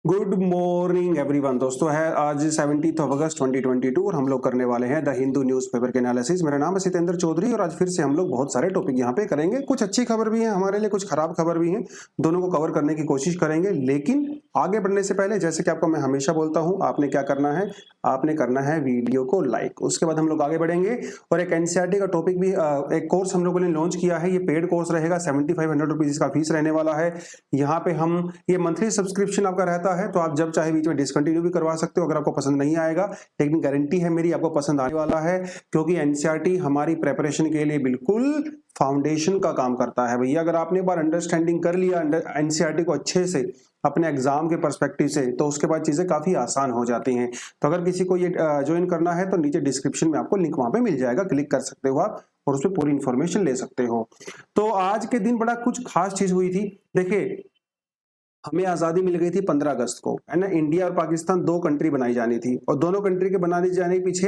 Good morning everyone. दोस्तों है आज 17 अगस्त 2022 और हम लोग करने वाले हैं द हिंदू न्यूज़पेपर के एनालिसिस। मेरा नाम है सितेंद्र चौधरी और आज फिर से हम लोग बहुत सारे टॉपिक यहाँ पे करेंगे। कुछ अच्छी खबर भी है हमारे लिए, कुछ खराब खबर भी है, दोनों को कवर करने की कोशिश करेंगे। लेकिन आगे बढ़ने से पहले जैसे कि आपको मैं हमेशा बोलता हूँ, आपने क्या करना है, आपने करना है वीडियो को लाइक। उसके बाद हम लोग आगे बढ़ेंगे और एक एनसीईआरटी का टॉपिक भी, एक कोर्स हम लोगों ने लॉन्च किया है। ये पेड कोर्स रहेगा, 7500 रुपीज इसका फीस रहने वाला है। यहाँ पे हम ये मंथली सब्सक्रिप्शन आपका रहता है, तो आप जब चाहे बीच में डिसकंटिन्यू भी करवा सकते हो अगर आपको पसंद नहीं आएगा। लेकिन गारंटी है मेरी आपको पसंद आने वाला है, क्योंकि एनसीईआरटी हमारी प्रेपरेशन के लिए बिल्कुल फाउंडेशन का काम करता है। भैया अगर आपने एक बार अंडरस्टैंडिंग कर लिया एनसीईआरटी को अच्छे से अपने एग्जाम के पर्सपेक्टिव से, तो उसके बाद चीजें काफी आसान हो जाती हैं। तो अगर किसी को ये ज्वाइन करना है तो नीचे डिस्क्रिप्शन में आपको लिंक वहां पे मिल जाएगा, क्लिक कर सकते हो आप और उसमें पूरी इंफॉर्मेशन ले सकते हो। तो आज के दिन बड़ा कुछ खास चीज हुई थी। देखिए, हमें आजादी मिल गई थी 15 अगस्त को, है ना। इंडिया और पाकिस्तान दो कंट्री बनाई जानी थी और दोनों कंट्री के बनाने जाने के पीछे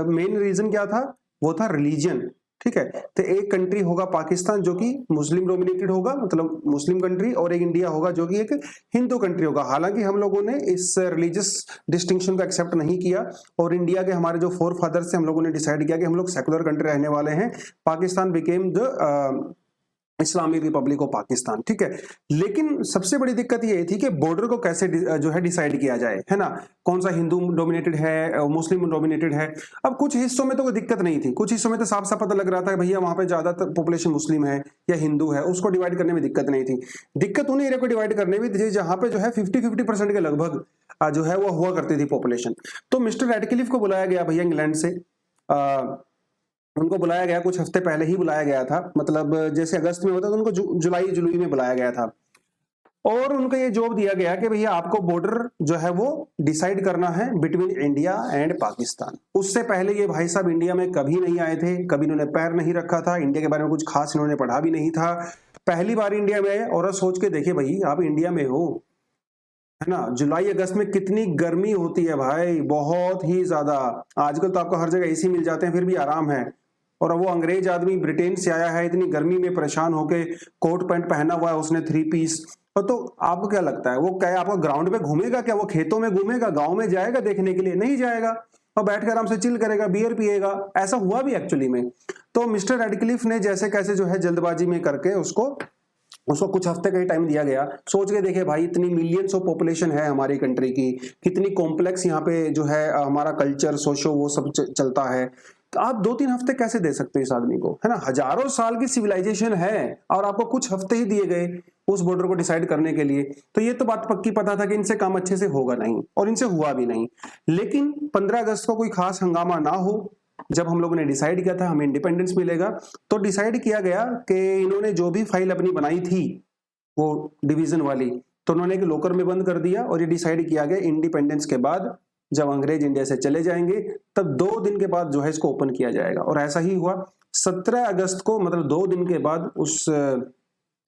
मेन रीजन क्या था? वो था रिलीजन। ठीक है, तो एक कंट्री होगा पाकिस्तान जो कि मुस्लिम डोमिनेटेड होगा, मतलब मुस्लिम कंट्री, और एक इंडिया होगा जो कि एक हिंदू कंट्री होगा। हालांकि हम लोगों ने इस रिलीजियस डिस्टिंक्शन को एक्सेप्ट नहीं किया और इंडिया के हमारे जो फोर फादर्स से हम लोगों ने डिसाइड किया कि हम लोग सेकुलर कंट्री रहने वाले हैं। Pakistan became the Islamic Republic of Pakistan. ठीक है, लेकिन सबसे बड़ी दिक्कत ये थी कि बॉर्डर को कैसे जो है डिसाइड किया जाए, है ना। कौन सा हिंदू डोमिनेटेड है, मुस्लिम डोमिनेटेड है। अब कुछ हिस्सों में तो कोई दिक्कत नहीं थी, कुछ हिस्सों में तो साफ साफ पता लग रहा था भैया वहां पे ज्यादातर पॉपुलेशन मुस्लिम है या हिंदू है, उसको डिवाइड करने में दिक्कत नहीं थी। दिक्कत उन्हीं एरिया को डिवाइड करने में थी जहां पे जो है 50-50% के लगभग जो है वो हुआ करती थी पॉपुलेशन। तो मिस्टर रैडक्लिफ को बुलाया गया भैया इंग्लैंड से। उनको बुलाया गया, कुछ हफ्ते पहले ही बुलाया गया था, मतलब जैसे अगस्त में होता तो उनको जुलाई में बुलाया गया था और उनको ये जॉब दिया गया कि भैया आपको बॉर्डर जो है वो डिसाइड करना है बिटवीन इंडिया एंड पाकिस्तान। उससे पहले ये भाई साहब इंडिया में कभी नहीं आए थे, कभी इन्होंने पैर नहीं रखा था, इंडिया के बारे में कुछ खास इन्होंने पढ़ा भी नहीं था। पहली बार इंडिया में आए और सोच के देखिए भाई आप इंडिया में हो, है ना। जुलाई अगस्त में कितनी गर्मी होती है भाई, बहुत ही ज्यादा। आजकल तो आपको हर जगह एसी मिल जाते हैं फिर भी आराम है, और वो अंग्रेज आदमी ब्रिटेन से आया है, इतनी गर्मी में परेशान होके कोट पैंट पहना हुआ है उसने, 3 पीस। तो आपको क्या लगता है वो क्या आपको ग्राउंड पे घूमेगा क्या? वो खेतों में घूमेगा, गांव में जाएगा देखने के लिए? नहीं जाएगा, और बैठ कर आराम से चिल करेगा, बियर पिएगा। ऐसा हुआ भी एक्चुअली में। तो मिस्टर रेडक्लिफ ने जैसे कैसे जो है जल्दबाजी में करके उसको कुछ हफ्ते का ही टाइम दिया गया। सोच के देखे भाई, इतनी मिलियंस ऑफ पॉपुलेशन है हमारी कंट्री की, कितनी कॉम्प्लेक्स यहाँ पे जो है हमारा कल्चर सोशो वो सब चलता है। तो आप 2-3 हफ्ते कैसे दे सकते हो इस आदमी को, है ना। हजारों साल की सिविलाइजेशन है और आपको कुछ हफ्ते ही दिए गए उस बॉर्डर को डिसाइड करने के लिए। तो ये तो बात पक्की पता था कि इनसे काम अच्छे से होगा नहीं, और इनसे हुआ भी नहीं। लेकिन 15 अगस्त को कोई खास हंगामा ना हो, जब हम लोगों ने डिसाइड किया था हमें इंडिपेंडेंस मिलेगा, तो डिसाइड किया गया कि इन्होंने जो भी फाइल अपनी बनाई थी वो डिवीजन वाली, तो उन्होंने एक लॉकर में बंद कर दिया। और ये डिसाइड किया गया इंडिपेंडेंस के बाद जब अंग्रेज इंडिया से चले जाएंगे तब 2 दिन के बाद जो है इसको ओपन किया जाएगा। और ऐसा ही हुआ। 17 अगस्त को, मतलब 2 दिन के बाद उस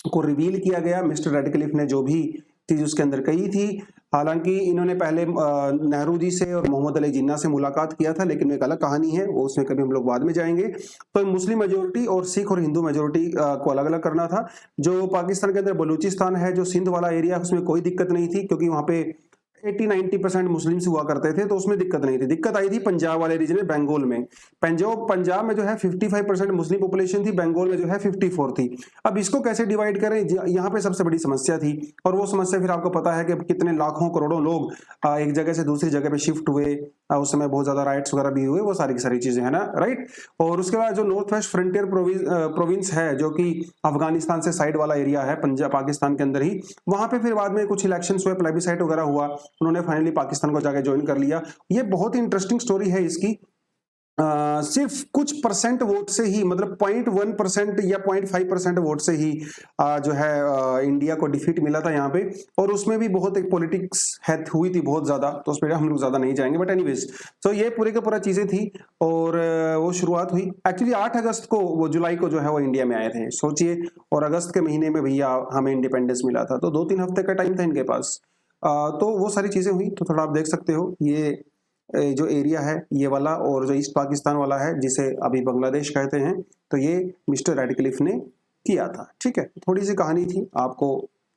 को रिवील किया गया। मिस्टर रेडक्लिफ ने जो भी चीज उसके अंदर कही थी, हालांकि इन्होंने पहले नेहरू जी से और मोहम्मद अली जिन्ना से मुलाकात किया था, लेकिन एक अलग कहानी है, वो उसमें कभी हम लोग बाद में जाएंगे। तो मुस्लिम मेजोरिटी और सिख और हिंदू मेजोरिटी को अलग अलग करना था। जो पाकिस्तान के अंदर बलूचिस्तान है, जो सिंध वाला एरिया, उसमें कोई दिक्कत नहीं थी, क्योंकि वहां पे 80-90% मुस्लिम्स हुआ करते थे, तो उसमें दिक्कत नहीं थी। दिक्कत आई थी पंजाब वाले रीजन में, बंगाल में। पंजाब में जो है 55% मुस्लिम पॉपुलेशन थी, बंगाल में जो है 54 थी। अब इसको कैसे डिवाइड करें, यहाँ पे सबसे बड़ी समस्या थी। और वो समस्या फिर आपको पता है कि कितने लाखों करोड़ों लोग एक जगह से दूसरी जगह पे शिफ्ट हुए, उस समय बहुत ज्यादा राइट्स वगैरह भी हुए, वो सारी की सारी चीजें, है ना, राइट। और उसके बाद जो नॉर्थ वेस्ट फ्रंटियर प्रोविंस है, जो कि अफगानिस्तान से साइड वाला एरिया है, पंजाब पाकिस्तान के अंदर ही, वहां पे फिर बाद में कुछ इलेक्शन हुए, प्लेबिसाइट वगैरह हुआ, उन्होंने फाइनली पाकिस्तान को जाके ज्वाइन कर लिया। ये बहुत ही इंटरेस्टिंग स्टोरी है इसकी। सिर्फ कुछ परसेंट वोट से ही, मतलब 0.1% या 0.5% वोट से ही जो है इंडिया को डिफीट मिला था यहाँ पे। और उसमें भी बहुत एक पॉलिटिक्स है हुई थी बहुत ज्यादा, तो उस पर हम लोग ज्यादा नहीं जाएंगे, बट एनीवेज। तो ये पूरे का पूरा चीजें थी और वो शुरुआत हुई एक्चुअली 8 अगस्त को, वो जुलाई को जो है वो इंडिया में आए थे, सोचिए। और अगस्त के महीने में भैया हमें इंडिपेंडेंस मिला था, तो 2-3 हफ्ते का टाइम था इनके पास। तो वो सारी चीजें हुई। तो थोड़ा आप देख सकते हो, ये जो एरिया है ये वाला, और जो ईस्ट पाकिस्तान वाला है जिसे अभी बांग्लादेश कहते हैं, तो ये मिस्टर रेडक्लिफ ने किया था। ठीक है, थोड़ी सी कहानी थी, आपको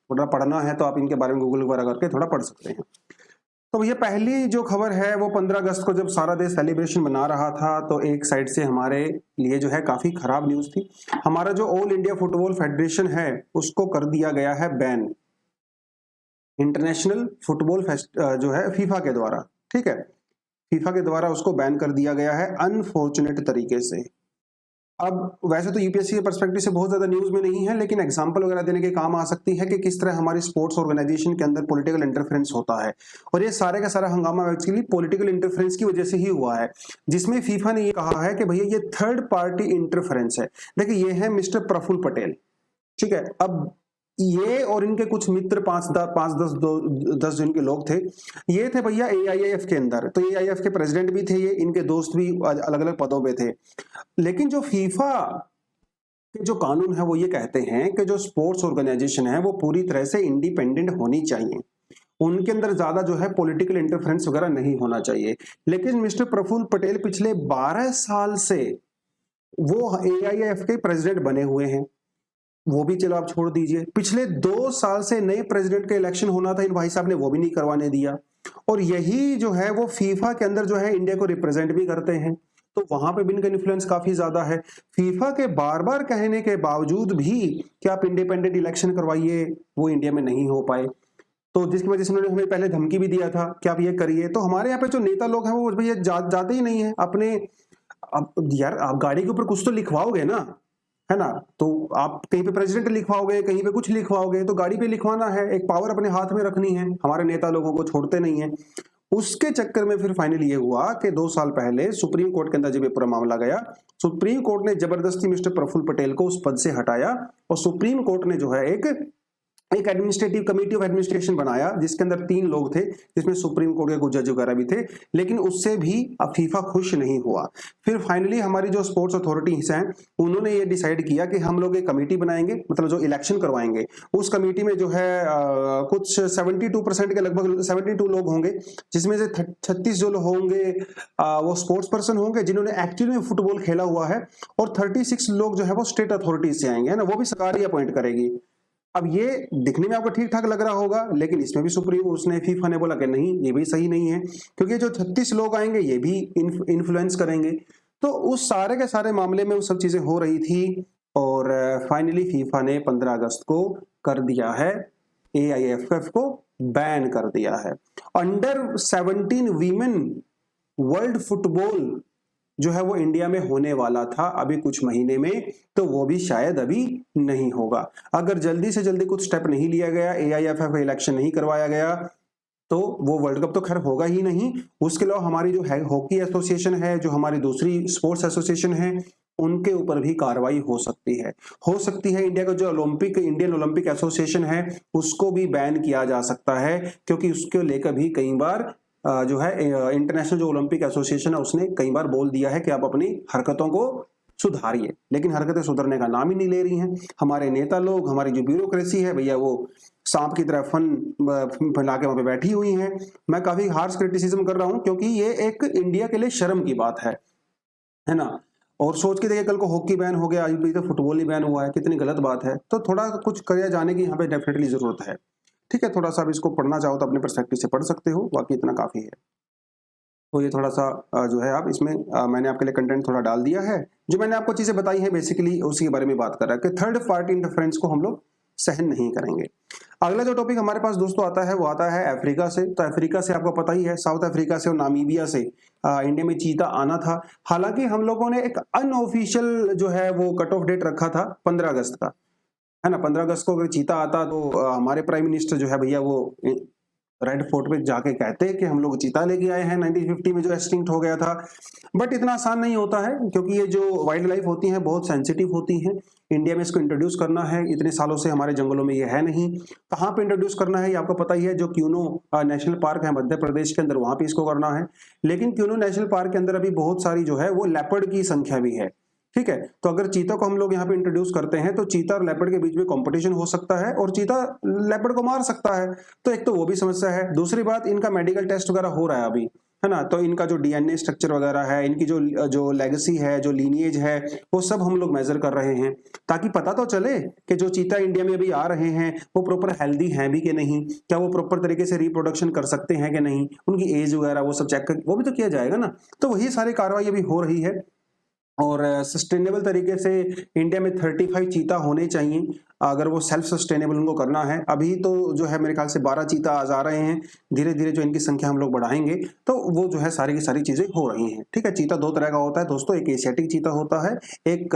थोड़ा पढ़ना है तो आप इनके बारे में गूगल वगैरह करके थोड़ा पढ़ सकते हैं। तो ये पहली जो खबर है वो 15 अगस्त को जब सारा देश सेलिब्रेशन मना रहा था, तो एक साइड से हमारे लिए जो है काफी खराब न्यूज थी। हमारा जो ऑल इंडिया फुटबॉल फेडरेशन है उसको कर दिया गया है बैन, इंटरनेशनल फुटबॉल जो है फीफा के द्वारा, ठीक है, फीफा के द्वारा उसको बैन कर दिया गया है अनफॉर्चुनेट तरीके से। अब वैसे तो यूपीएससी के पर्सपेक्टिव से बहुत ज्यादा न्यूज में नहीं है, लेकिन एग्जांपल वगैरह देने के काम आ सकती है कि किस तरह हमारी स्पोर्ट्स ऑर्गेनाइजेशन के अंदर पॉलिटिकल इंटरफेरेंस होता है। और ये सारे का सारा हंगामा एक्चुअली पॉलिटिकल इंटरफेरेंस की वजह से ही हुआ है, जिसमें फीफा ने ये कहा है कि भैया ये थर्ड पार्टी इंटरफेरेंस है। देखिए ये है मिस्टर प्रफुल्ल पटेल, ठीक है। अब ये और इनके कुछ मित्र 5-10 जो इनके लोग थे, ये थे भैया एआईएफ के अंदर, तो एआईएफ के प्रेसिडेंट भी थे ये, इनके दोस्त भी अलग अलग पदों पे थे। लेकिन जो फीफा के जो कानून है वो ये कहते हैं कि जो स्पोर्ट्स ऑर्गेनाइजेशन है वो पूरी तरह से इंडिपेंडेंट होनी चाहिए, उनके अंदर ज्यादा जो है पॉलिटिकल इंटरफेरेंस वगैरह नहीं होना चाहिए। लेकिन मिस्टर प्रफुल्ल पटेल पिछले 12 साल से वो एआईएफ के प्रेसिडेंट बने हुए हैं, वो भी चलो आप छोड़ दीजिए, पिछले 2 साल से नए प्रेसिडेंट का इलेक्शन होना था, इन भाई साहब ने वो भी नहीं करवाने दिया। और यही जो है वो फीफा के अंदर जो है इंडिया को रिप्रेजेंट भी करते हैं, तो वहां पे भी इनका इन्फ्लुएंस काफी ज्यादा है। फीफा के बार बार कहने के बावजूद भी कि आप इंडिपेंडेंट इलेक्शन करवाइए, वो इंडिया में नहीं हो पाए। तो जिसकी वजह से उन्होंने हमें पहले धमकी भी दिया था कि आप ये करिए। तो हमारे यहाँ पे जो नेता लोग हैं वो भैया जाते ही नहीं है अपने। अब यार आप गाड़ी के ऊपर कुछ तो लिखवाओगे ना, है ना, तो आप कहीं पे प्रेसिडेंट लिखवाओगे, कहीं पे कुछ लिखवाओगे, तो गाड़ी पे लिखवाना है, एक पावर अपने हाथ में रखनी है। हमारे नेता लोगों को छोड़ते नहीं है। उसके चक्कर में फिर फाइनली ये हुआ कि 2 साल पहले सुप्रीम कोर्ट के अंदर जब ये पूरा मामला गया, सुप्रीम कोर्ट ने जबरदस्ती मिस्टर प्रफुल्ल पटेल को उस पद से हटाया, और सुप्रीम कोर्ट ने जो है एक एडमिनिस्ट्रेटिव कमेटी ऑफ एडमिनिस्ट्रेशन बनाया, जिसके अंदर 3 लोग थे, जिसमें सुप्रीम कोर्ट के कुछ जज वगैरह भी थे। लेकिन उससे भी अब फीफा खुश नहीं हुआ। फिर फाइनली हमारी जो स्पोर्ट्स अथॉरिटीज हैं उन्होंने ये डिसाइड किया कि हम लोग एक कमेटी बनाएंगे, मतलब जो इलेक्शन करवाएंगे उस कमेटी में जो है कुछ 72% के लगभग 72 लोग होंगे, जिसमें से 36 जो लोग होंगे वो स्पोर्ट्स पर्सन होंगे जिन्होंने एक्चुअली में फुटबॉल खेला हुआ है, और 36 लोग जो है वो स्टेट अथॉरिटीज से आएंगे, है ना, वो भी सरकार ही अपॉइंट करेगी। अब ये दिखने में आपको ठीक ठाक लग रहा होगा, लेकिन इसमें भी उसने फीफा ने बोला कि नहीं, ये भी सही नहीं है, क्योंकि जो 36 लोग आएंगे ये भी इन्फ्लुएंस करेंगे। तो उस सारे के सारे मामले में वो सब चीजें हो रही थी, और फाइनली फीफा ने 15 अगस्त को कर दिया है, एआईएफएफ को बैन कर दिया है। अंडर 17 वीमेन वर्ल्ड फुटबॉल जो है वो इंडिया में होने वाला था अभी कुछ महीने में, तो वो भी शायद अभी नहीं होगा। अगर जल्दी से जल्दी कुछ स्टेप नहीं लिया गया, एआईएफएफ का इलेक्शन नहीं करवाया गया, तो वो वर्ल्ड कप तो खैर होगा ही नहीं। उसके अलावा हमारी जो है हॉकी एसोसिएशन है, जो हमारी दूसरी स्पोर्ट्स एसोसिएशन है, उनके ऊपर भी कार्रवाई हो सकती है। इंडिया का जो इंडियन ओलंपिक एसोसिएशन है उसको भी बैन किया जा सकता है, क्योंकि उसको लेकर भी कई बार जो है इंटरनेशनल जो ओलंपिक एसोसिएशन है उसने कई बार बोल दिया है कि आप अपनी हरकतों को सुधारिए, लेकिन हरकतें सुधरने का नाम ही नहीं ले रही हैं। हमारे नेता लोग, हमारी जो ब्यूरोक्रेसी है भैया, वो सांप की तरह फन फैला के वहां पे बैठी हुई हैं। मैं काफी हार्श क्रिटिसिज्म कर रहा हूं, क्योंकि ये एक इंडिया के लिए शर्म की बात है ना। और सोच के देखिए, कल को हॉकी बैन हो गया, अभी तो फुटबॉल ही बैन हुआ है, कितनी गलत बात है। तो थोड़ा कुछ किया जाने की यहाँ पे डेफिनेटली जरूरत है। ठीक है, थोड़ा सा आप इसको पढ़ना चाहो तो अपने पर्सपेक्टिव से पढ़ सकते हो, बाकी इतना काफी है। तो ये थोड़ा सा जो है आप इसमें मैंने आपके लिए कंटेंट थोड़ा डाल दिया है। जो मैंने आपको चीजें बताई हैं बेसिकली उसी के बारे में बात कर रहा है कि थर्ड पार्टी इंटरफेरेंस को हम लोग सहन नहीं करेंगे। अगला जो टॉपिक हमारे पास दोस्तों आता है वो आता है अफ्रीका से। तो अफ्रीका से आपको पता ही है, साउथ अफ्रीका से और नामीबिया से इंडिया में चीता आना था। हालांकि हम लोगों ने एक अनऑफिशियल जो है वो कट ऑफ डेट रखा था 15 अगस्त का, है ना। 15 अगस्त को अगर चीता आता तो हमारे प्राइम मिनिस्टर जो है भैया वो रेड फोर्ट पे जाके कहते कि हम लोग चीता लेके आए हैं 1950 में जो एक्सटिंक्ट हो गया था। बट इतना आसान नहीं होता है, क्योंकि ये जो वाइल्ड लाइफ होती हैं बहुत सेंसिटिव होती हैं। इंडिया में इसको इंट्रोड्यूस करना है, इतने सालों से हमारे जंगलों में ये है नहीं। कहाँ पे इंट्रोड्यूस करना है ये आपको पता ही है, जो क्यूनो नेशनल पार्क है मध्य प्रदेश के अंदर, वहां पे इसको करना है। लेकिन क्यूनो नेशनल पार्क के अंदर अभी बहुत सारी जो है वो लेपर्ड की संख्या भी है। ठीक है, तो अगर चीता को हम लोग यहाँ पे इंट्रोड्यूस करते हैं तो चीता और लेपर्ड के बीच में कंपटीशन हो सकता है, और चीता लेपर्ड को मार सकता है। तो एक तो वो भी समस्या है। दूसरी बात, इनका मेडिकल टेस्ट वगैरह हो रहा है अभी, है ना। तो इनका जो डीएनए स्ट्रक्चर वगैरह है, इनकी जो जो लेगेसी है, जो लीनिएज है, वो सब हम लोग मेजर कर रहे हैं, ताकि पता तो चले कि जो चीता इंडिया में अभी आ रहे हैं वो प्रॉपर हेल्दी हैं भी कि नहीं, क्या वो प्रॉपर तरीके से रिप्रोडक्शन कर सकते हैं कि नहीं, उनकी एज वगैरह वो सब चेक कर, वो भी तो किया जाएगा ना। तो वही सारी कार्रवाई अभी हो रही है और सस्टेनेबल तरीके से इंडिया में 35 चीता होने चाहिए अगर वो सेल्फ सस्टेनेबल उनको करना है। अभी तो जो है मेरे ख्याल से 12 चीता आ रहे हैं, धीरे धीरे जो इनकी संख्या हम लोग बढ़ाएंगे तो वो जो है सारी की सारी चीजें हो रही हैं। ठीक है, चीता दो तरह का होता है दोस्तों, एक एशियाटिक चीता होता है, एक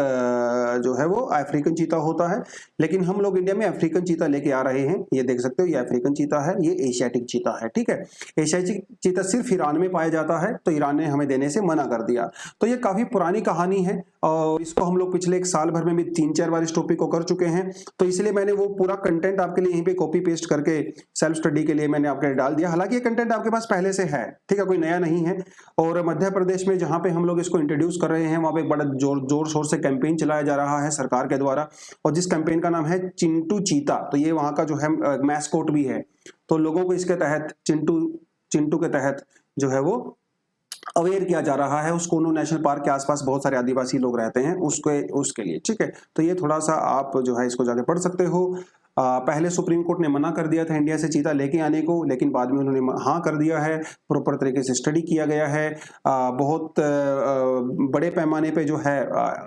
जो है वो अफ्रीकन चीता होता है। लेकिन हम लोग इंडिया में अफ्रीकन चीता लेके आ रहे हैं, ये देख सकते हो, ये अफ्रीकन चीता है, ये एशियाटिक चीता है। ठीक है, एशियाटिक चीता सिर्फ ईरान में पाया जाता है, तो ईरान ने हमें देने से मना कर दिया। तो ये काफी पुरानी कहानी है और इसको हम लोग पिछले एक साल भर में भी 3-4 बार इस टॉपिक को कर चुके हैं। तो इसलिए मैंने वो पूरा कंटेंट आपके लिए यहीं पे कॉपी पेस्ट करके सेल्फ स्टडी के लिए मैंने आपके लिए डाल दिया। हालांकि ये कंटेंट आपके पास पहले से है, ठीक है, कोई नया नहीं है। और मध्य प्रदेश में जहां पे हम लोग इसको इंट्रोड्यूस कर रहे हैं वहां पे एक बड़ा जोर शोर से कैंपेन चलाया जा रहा है सरकार के द्वारा, और जिस कैंपेन का नाम है चिंटू चीता, तो ये वहां का जो है मैस्कोट भी है। तो लोगों को इसके तहत चिंटू के तहत जो है वो अवेयर किया जा रहा है। उस कोनो नेशनल पार्क के आसपास बहुत सारे आदिवासी लोग रहते हैं, उसके लिए। ठीक है, तो ये थोड़ा सा आप जो है इसको जाके पढ़ सकते हो। पहले सुप्रीम कोर्ट ने मना कर दिया था इंडिया से चीता लेके आने को, लेकिन बाद में उन्होंने हाँ कर दिया है। प्रॉपर तरीके से स्टडी किया गया है, बहुत बड़े पैमाने पे जो है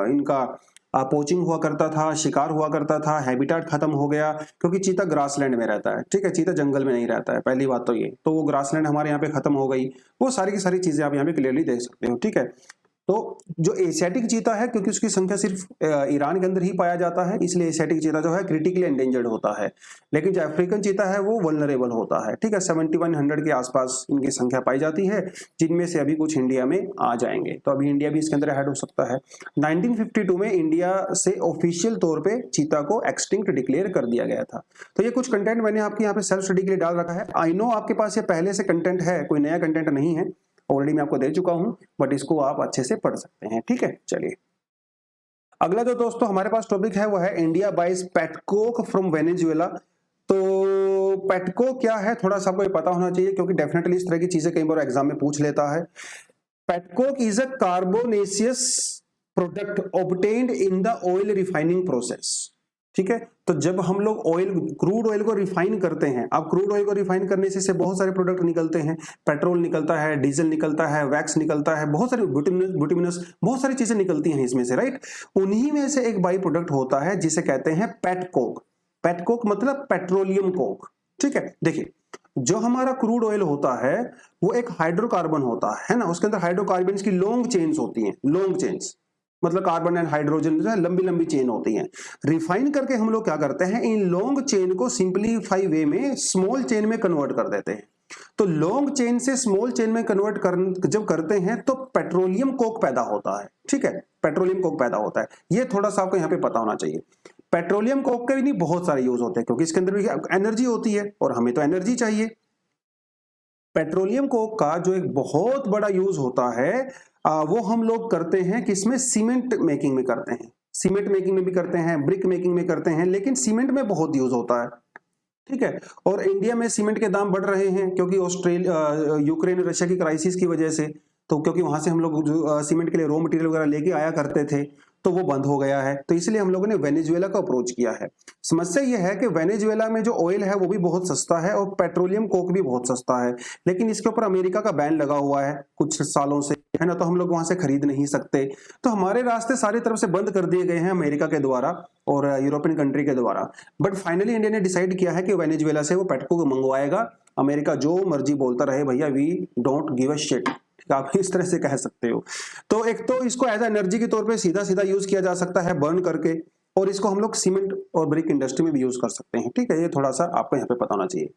इनका पोचिंग हुआ करता था, शिकार हुआ करता था, हैबिटेट खत्म हो गया, क्योंकि चीता ग्रासलैंड में रहता है। ठीक है, चीता जंगल में नहीं रहता है, पहली बात तो ये, तो वो ग्रासलैंड हमारे यहाँ पे खत्म हो गई। वो सारी की सारी चीजें आप यहाँ पे क्लियरली देख सकते हो। ठीक है, तो जो एशियाटिक चीता है, क्योंकि उसकी संख्या सिर्फ ईरान के अंदर ही पाया जाता है, इसलिए एशियाटिक चीता जो है क्रिटिकली एंडेंजर्ड होता है। लेकिन जो अफ्रीकन चीता है वो वल्नरेबल होता है। ठीक है, 7100 के आसपास इनकी संख्या पाई जाती है, जिनमें से अभी कुछ इंडिया में आ जाएंगे। तो अभी इंडिया भी इसके अंदर ऐड हो सकता है। 1952 में इंडिया से ऑफिशियल तौर पर चीता को एक्सटिंक्ट डिक्लेयर कर दिया गया था। तो ये कुछ कंटेंट मैंने आपके यहाँ पे सेल्फ स्टडी के लिए डाल रखा है। आई नो आपके पास ये पहले से कंटेंट है, कोई नया कंटेंट नहीं है, ऑलरेडी मैं आपको दे चुका हूं, बट इसको आप अच्छे से पढ़ सकते हैं। ठीक है, चलिए अगला जो दोस्तों हमारे पास टॉपिक है वो है India buys petcoke from Venezuela. तो पेटकोक क्या है थोड़ा सा आपको ये पता होना चाहिए, क्योंकि डेफिनेटली इस तरह की चीजें कई बार एग्जाम में पूछ लेता है। Petcoke is a carbonaceous product obtained in the oil refining process. ठीक है, तो जब हम लोग क्रूड ऑयल को रिफाइन करते हैं, अब क्रूड ऑयल को रिफाइन करने से बहुत सारे प्रोडक्ट निकलते हैं, पेट्रोल निकलता है, डीजल निकलता है, वैक्स निकलता है, बहुत सारी ब्यूटिमिनस बहुत सारी चीजें निकलती हैं इसमें से, राइट। उन्हीं में से एक बाई प्रोडक्ट होता है जिसे कहते हैं पेटकोक। पेटकोक मतलब पेट्रोलियम कोक। ठीक है, देखिए जो हमारा क्रूड ऑयल होता है वो एक हाइड्रोकार्बन होता है ना, उसके अंदर हाइड्रोकार्बन की लॉन्ग चेन्स होती हैं, लॉन्ग चेन्स मतलब कार्बन एंड हाइड्रोजन जो है लंबी लंबी चेन होती हैं। रिफाइन करके हम लोग क्या करते हैं, इन लॉन्ग चेन को सिंपलीफाई वे में स्मॉल चेन में कन्वर्ट कर देते हैं। तो लॉन्ग चेन से स्मॉल चेन में कन्वर्ट जब करते हैं तो पेट्रोलियम कोक पैदा होता है। ठीक है, पेट्रोलियम कोक पैदा होता है, ये थोड़ा सा आपको यहाँ पे पता होना चाहिए। पेट्रोलियम कोक के भी नहीं बहुत सारे यूज होते हैं, क्योंकि इसके अंदर भी एनर्जी होती है और हमें तो एनर्जी चाहिए। पेट्रोलियम कोक का जो एक बहुत बड़ा यूज होता है वो हम लोग करते हैं किसमें, सीमेंट मेकिंग में करते हैं। सीमेंट मेकिंग में भी करते हैं, ब्रिक मेकिंग में करते हैं, लेकिन सीमेंट में बहुत यूज होता है। ठीक है, और इंडिया में सीमेंट के दाम बढ़ रहे हैं क्योंकि ऑस्ट्रेलिया यूक्रेन रशिया की क्राइसिस की वजह से, तो क्योंकि वहां से हम लोग जो सीमेंट के लिए रॉ मटेरियल वगैरह लेके आया करते थे तो वो बंद हो गया है, तो इसलिए हम लोगों ने वेनेजुएला का अप्रोच किया है। समस्या ये है कि वेनेजुएला में जो ऑयल है वो भी बहुत सस्ता है और पेट्रोलियम कोक भी बहुत सस्ता है, लेकिन इसके ऊपर अमेरिका का बैन लगा हुआ है कुछ सालों से, है ना, तो हम लोग वहां से खरीद नहीं सकते। तो हमारे रास्ते सारी तरफ से बंद कर दिए गए हैं अमेरिका के द्वारा और यूरोपियन कंट्री के द्वारा। बट फाइनली इंडिया ने डिसाइड किया है कि वेनेजुएला से वो पेटकोक मंगवाएगा। अमेरिका जो मर्जी बोलता रहे भैया, we don't give a shit, आप इस तरह से कह सकते हो। तो एक तो इसको एज एनर्जी के तौर पे सीधा सीधा यूज किया जा सकता है बर्न करके, और इसको हम लोग सीमेंट और ब्रिक इंडस्ट्री में भी यूज कर सकते हैं। ठीक है, ये थोड़ा सा आपको यहाँ पे पता होना चाहिए।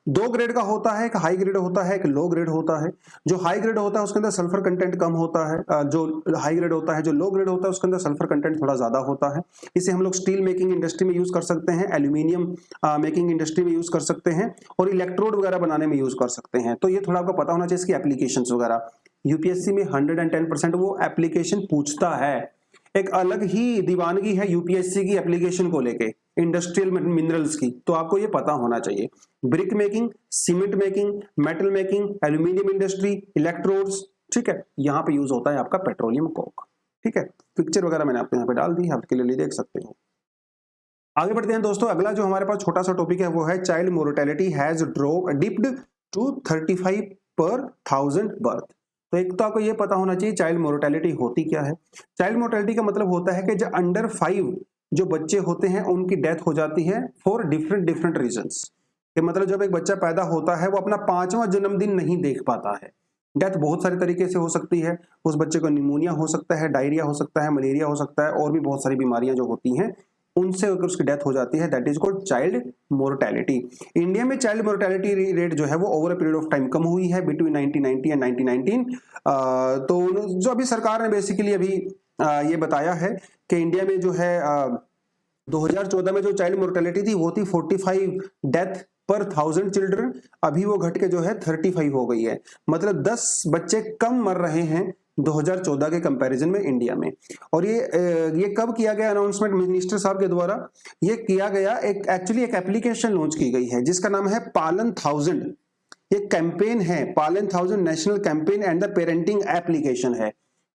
दो ग्रेड का होता है, एक हाई ग्रेड होता है, एक लो ग्रेड होता है। जो हाई ग्रेड होता है उसके अंदर सल्फर कंटेंट कम होता है, जो हाई ग्रेड होता है, जो लो ग्रेड होता है उसके अंदर सल्फर कंटेंट थोड़ा ज्यादा होता है। इसे हम लोग स्टील मेकिंग इंडस्ट्री में यूज कर सकते हैं, एल्यूमिनियम मेकिंग इंडस्ट्री में यूज कर सकते हैं, और इलेक्ट्रोड वगैरह बनाने में यूज कर सकते हैं। तो ये थोड़ा आपको पता होना चाहिए इसकी एप्लीकेशन वगैरह। यूपीएससी में 110% वो एप्लीकेशन पूछता है। एक अलग ही दीवानगी है यूपीएससी की एप्लीकेशन को लेके, इंडस्ट्रियल मिनरल्स की, तो आपको ये पता होना चाहिए। Brick making, cement making, metal making, aluminium industry, electrodes, ठीक है, यहाँ पे यूज होता है आपका पेट्रोलियम कोक, ठीक है। पिक्चर वगैरह मैंने आपको यहाँ पे डाल दी, आप क्लियरली देख सकते हो। आगे बढ़ते हैं दोस्तों, अगला जो हमारे पास छोटा सा टॉपिक है वो है child mortality has dipped to 35 पर 1000 बर्थ। तो एक तो आपको ये पता होना चाहिए चाइल्ड मोर्टेलिटी होती क्या है। चाइल्ड मोर्टेलिटी का मतलब होता है कि जो अंडर 5 जो बच्चे होते हैं उनकी डेथ हो जाती है फॉर डिफरेंट रीजंस। कि मतलब जब एक बच्चा पैदा होता है वो अपना 5वां जन्मदिन नहीं देख पाता है। डेथ बहुत सारे तरीके से हो सकती है, उस बच्चे को निमोनिया हो सकता है, डायरिया हो सकता है, मलेरिया हो सकता है, और भी बहुत सारी बीमारियां जो होती हैं उनसे अगर उसकी डेथ हो जाती है, that is called child mortality. India में चाइल्ड मोर्टेलिटी रेट जो है वो over a period of time कम हुई है बिटवीन 1990 एंड 1919। तो जो अभी सरकार ने बेसिकली अभी ये बताया है कि इंडिया में जो है 2014 में जो चाइल्ड मोर्टेलिटी थी वो थी 45 डेथ पर 1000 चिल्ड्रन, अभी वो घट के जो है 35 हो गई है। मतलब 10 बच्चे कम मर रहे हैं 2014 के कंपैरिजन में इंडिया में। और ये कब किया गया अनाउंसमेंट मिनिस्टर साहब के द्वारा? ये किया गया एक्चुअली एक एप्लीकेशन लॉन्च की गई है जिसका नाम है पालन 1000। ये कैंपेन है, पालन 1000 national campaign and the parenting application है,